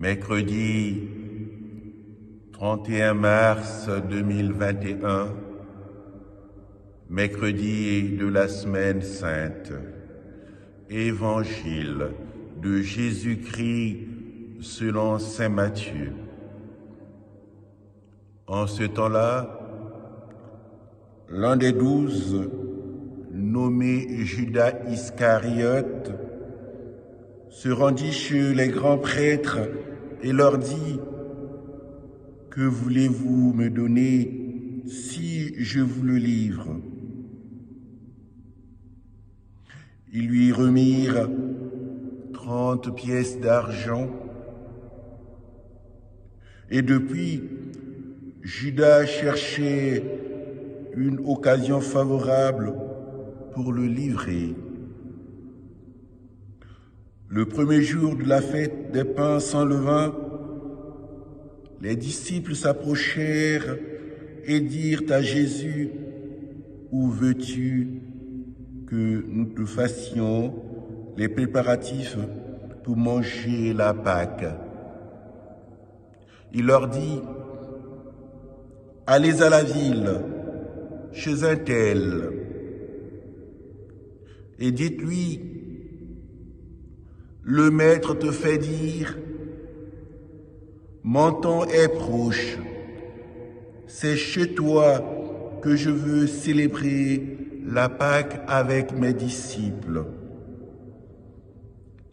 Mercredi 31 mars 2021, mercredi de la semaine sainte, évangile de Jésus-Christ selon saint Matthieu. En ce temps-là, l'un des 12, nommé Judas Iscariote, se rendit chez les grands prêtres et leur dit: « Que voulez-vous me donner si je vous le livre ?» Ils lui remirent 30 pièces d'argent. Et depuis, Judas cherchait une occasion favorable pour le livrer. Le premier jour de la fête des pains sans levain, les disciples s'approchèrent et dirent à Jésus: « Où veux-tu que nous te fassions les préparatifs pour manger la Pâque ?» Il leur dit: « Allez à la ville, chez un tel, et dites-lui: le maître te fait dire, mon temps est proche, c'est chez toi que je veux célébrer la Pâque avec mes disciples. »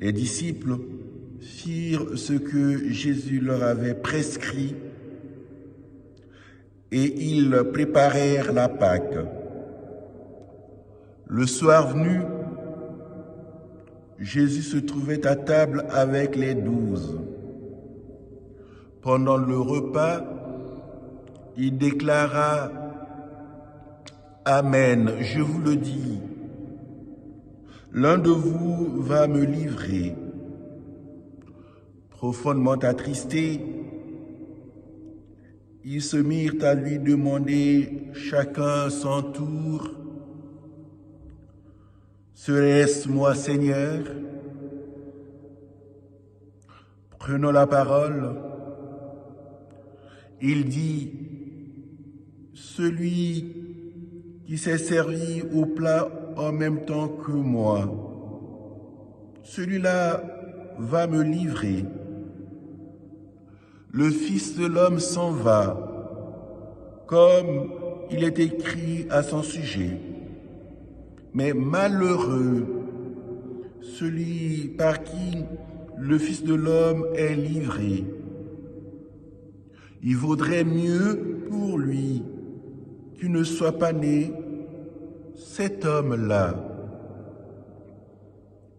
Les disciples firent ce que Jésus leur avait prescrit et ils préparèrent la Pâque. Le soir venu, Jésus se trouvait à table avec les 12. Pendant le repas, il déclara: « Amen, je vous le dis, l'un de vous va me livrer. » Profondément attristés, ils se mirent à lui demander chacun son tour: « Serait-ce moi, Seigneur ?» Prenant la parole, il dit: « Celui qui s'est servi au plat en même temps que moi, celui-là va me livrer. Le Fils de l'homme s'en va, comme il est écrit à son sujet. Mais malheureux celui par qui le Fils de l'homme est livré. Il vaudrait mieux pour lui qu'il ne soit pas né cet homme-là. »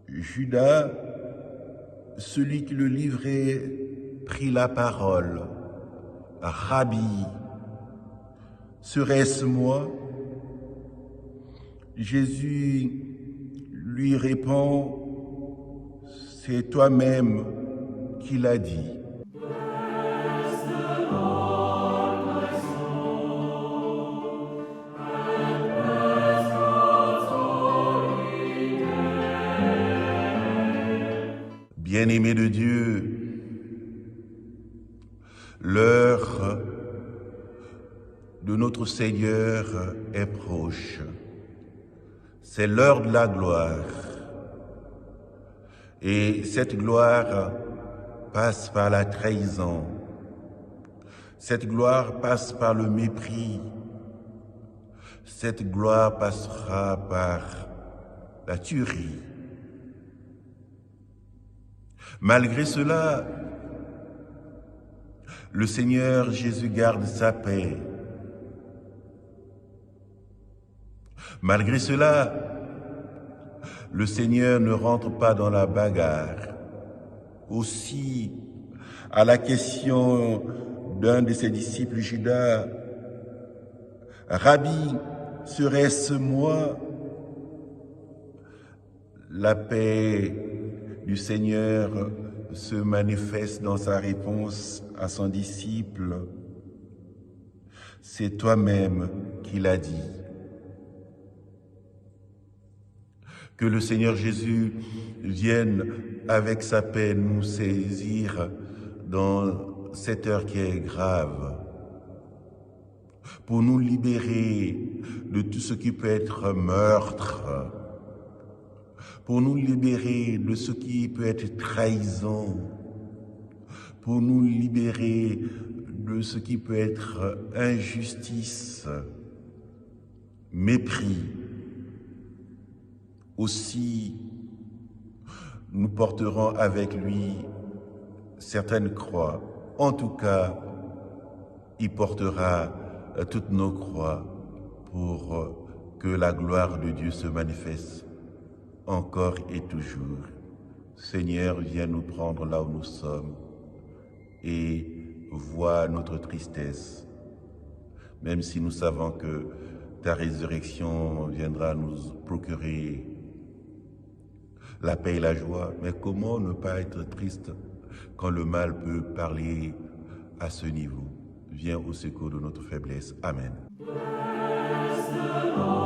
Judas, celui qui le livrait, prit la parole. « Rabbi, serait-ce moi ?» Jésus lui répond: « C'est toi-même qui l'as dit. » Bien-aimés de Dieu, l'heure de notre Seigneur est proche. C'est l'heure de la gloire. Et cette gloire passe par la trahison. Cette gloire passe par le mépris. Cette gloire passera par la tuerie. Malgré cela, le Seigneur Jésus garde sa paix. Malgré cela, le Seigneur ne rentre pas dans la bagarre. Aussi, à la question d'un de ses disciples, Judas: « Rabbi, serait-ce moi ?» La paix du Seigneur se manifeste dans sa réponse à son disciple: « C'est toi-même qui l'as dit. » Que le Seigneur Jésus vienne avec sa paix nous saisir dans cette heure qui est grave, pour nous libérer de tout ce qui peut être meurtre, pour nous libérer de ce qui peut être trahison, pour nous libérer de ce qui peut être injustice, mépris. Aussi, nous porterons avec lui certaines croix. En tout cas, il portera toutes nos croix pour que la gloire de Dieu se manifeste encore et toujours. Seigneur, viens nous prendre là où nous sommes et vois notre tristesse, même si nous savons que ta résurrection viendra nous procurer la paix et la joie. Mais comment ne pas être triste quand le mal peut parler à ce niveau? Viens au secours de notre faiblesse. Amen. Bless the Lord.